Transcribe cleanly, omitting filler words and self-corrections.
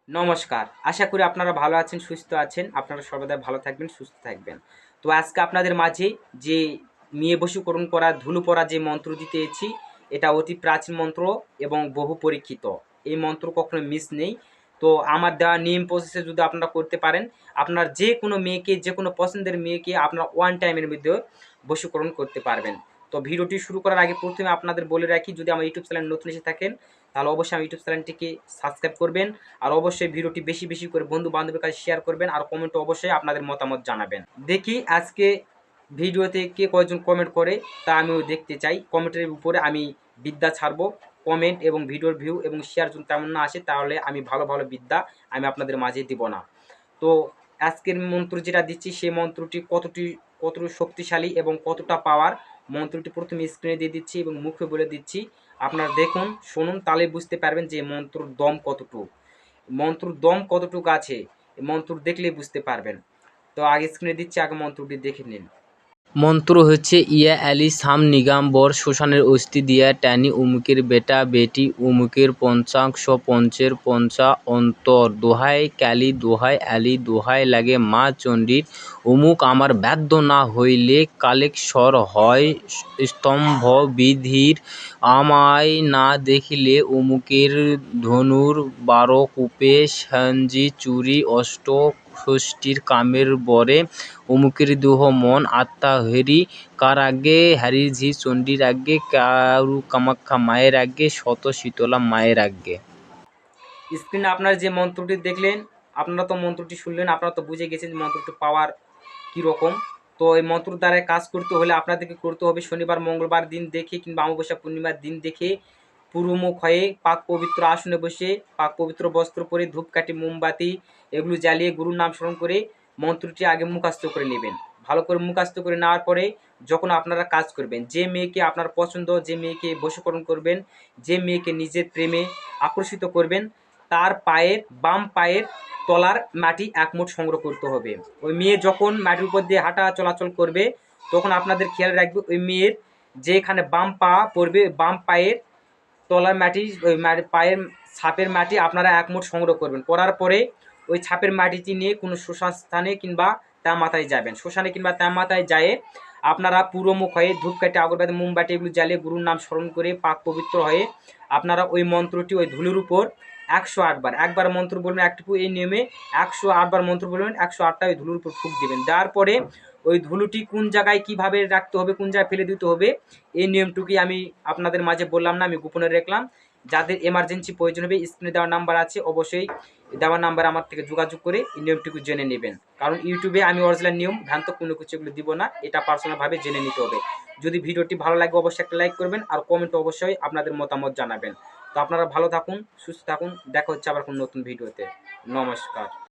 নমস্কার। আশা করি আপনারা ভালো আছেন, সুস্থ আছেন। আপনারা সর্বদা ভালো থাকবেন, সুস্থ থাকবেন। তো আজকে আপনাদের মাঝে যে মেয়ে বশীকরণ করা, ধুলো পড়া যে মন্ত্র দিতে এসেছি, এটা অতি প্রাচীন মন্ত্র এবং বহু পরীক্ষিত। এই মন্ত্র কখনো মিস নেই। তো আমার দেওয়া নিয়ম প্রসেসে যদি আপনারা করতে পারেন, আপনার যে কোনো মেয়েকে, যে কোনো পছন্দের মেয়েকে আপনারা ওয়ান টাইমের মধ্যে বশীকরণ করতে পারবেন। তো ভিডিওটি শুরু করার আগে প্রথমে আপনাদের বলে রাখি, যদি আমার ইউটিউব চ্যানেল নতুন এসে থাকেন, তাহলে অবশ্যই আমার ইউটিউব চ্যানেলটিকে সাবস্ক্রাইব করবেন। আর অবশ্যই ভিডিওটি বেশি বেশি করে বন্ধু বান্ধবের কাছে শেয়ার করবেন, আর কমেন্টে অবশ্যই আপনাদের মতামত জানাবেন। দেখি আজকে ভিডিওতে কে কয়জন কমেন্ট করে তা আমিও দেখতে চাই। কমেন্টের উপরে আমি বিদ্যা ছাড়বো। কমেন্ট এবং ভিডিওর ভিউ এবং শেয়ার যদি তেমন না আসে, তাহলে আমি ভালো ভালো বিদ্যা আমি আপনাদের মাঝে দিব না। তো আজকের মন্ত্র যেটা দিচ্ছি, সেই মন্ত্রটি কতটুকু শক্তিশালী এবং কতটা পাওয়ার, মন্ত্রটি প্রথমে স্ক্রিনে দিয়ে দিচ্ছি এবং মুখে বলে দিচ্ছি। আপনারা দেখুন, শুনুন, তাহলে বুঝতে পারবেন যে মন্ত্রর দম কতটুকু, মন্ত্রর দম কতটুকু আছে। মন্ত্র দেখলেই বুঝতে পারবেন। তো আগে স্ক্রিনে দিচ্ছি, আগে মন্ত্রটি দেখে নিন। মন্ত্র হচ্ছে ইয়া আলি সাম নিগাম্বর শ্মশানের অস্থি দিয়া টানি উমুকের বেটা বেটি উমুকের পঞ্চাংশ পঞ্চের পঞ্চা অন্তর দোহাই কালী দোহাই আলি দোহাই লাগে মা চণ্ডীর উমুক আমার বাধ্য না হইলে কালেকস্বর হয় স্তম্ভ বিধির আমায় না দেখিলে উমুকের ধনুর 12 কূপে সাঞ্জি চুরি অষ্ট ষষ্ঠীর কামের বরে অমুকের দেহ মন আত্মা হরি কার আগে হরিঝি চণ্ডীর আগে কারু কামাখ্যা মায়ের আগে শত শীতলা মায়ের আগে। স্ক্রিনে আপনারা যে মন্ত্রটি দেখলেন, আপনারা তো মন্ত্রটি শুনলেন, আপনারা তো বুঝে গেছেন যে মন্ত্রটি পাওয়ার কীরকম। তো এই মন্ত্র দ্বারা কাজ করতে হলে আপনাদেরকে করতে হবে শনিবার মঙ্গলবার দিন দেখে কিংবা অমাবস্যা পূর্ণিমার দিন দেখে পুরোমুখ হয়ে পাক পবিত্র আসনে বসে পাক পবিত্র বস্ত্র পরে ধূপকাঠি মোমবাতি এগুলো জ্বালিয়ে গুরুর নাম স্মরণ করে মন্ত্রটি আগে মুখস্থ করে নেবেন। ভালো করে মুখস্থ করে নেওয়ার পরে যখন আপনারা কাজ করবেন, যে মেয়েকে আপনার পছন্দ, যে মেয়েকে বশীকরণ করবেন, যে মেয়েকে নিজের প্রেমে আকর্ষিত করবেন, তার পায়ের বাম পায়ের তলার মাটি 1 মুঠ সংগ্রহ করতে হবে। ওই মেয়ে যখন মাটির উপর দিয়ে হাঁটা চলাচল করবে, তখন আপনাদের খেয়াল রাখবে ওই মেয়ের যেখানে বাম পা পড়বে, বাম পায়ের তলার মাটি, ওই পায়ের ছাপের মাটি আপনারা 1 মুঠ সংগ্রহ করবেন। করার পরে ওই ছাপের মাটিটি নিয়ে কোনো শ্মশান স্থানে কিংবা তেমাথায় যাবেন। শ্মশানে কিংবা তেমাথায় যেয়ে আপনারা পুরোমুখ হয়ে ধূপকাঠি আগরবাতি মোমবাতি এগুলো জ্বালিয়ে গুরুর নাম স্মরণ করে পাক পবিত্র হয়ে আপনারা ওই মন্ত্রটি ওই ধুলোর উপর 108 বার, একবার মন্ত্র বলবেন একটুকু, এই নিয়মে 108 বার মন্ত্র বলবেন, 108টা ওই ধুলোর উপর ফুঁক দিবেন। দেওয়ার পরে ওই ধুলোটি কোন জায়গায় কীভাবে রাখতে হবে, কোন জায়গায় ফেলে দিতে হবে, এই নিয়মটুকুই আমি আপনাদের মাঝে বললাম না, আমি গোপনে রাখলাম। যাদের এমার্জেন্সি প্রয়োজন হবে, স্ক্রিনে দেওয়া নাম্বার আছে, অবশ্যই দেওয়া নাম্বার আমার থেকে যোগাযোগ করে এই নিয়মটুকু জেনে নেবেন। কারণ ইউটিউবে আমি অরিজিনাল নিয়ম ভ্রান্ত কোনো কিছু এগুলো দিব না, এটা পার্সোনালভাবে জেনে নিতে হবে। যদি ভিডিওটি ভালো লাগে অবশ্যই একটা লাইক করবেন, আর কমেন্টে অবশ্যই আপনাদের মতামত জানাবেন। তো আপনারা ভালো থাকুন, সুস্থ থাকুন, দেখা হচ্ছে আবার কোনো নতুন ভিডিওতে। নমস্কার।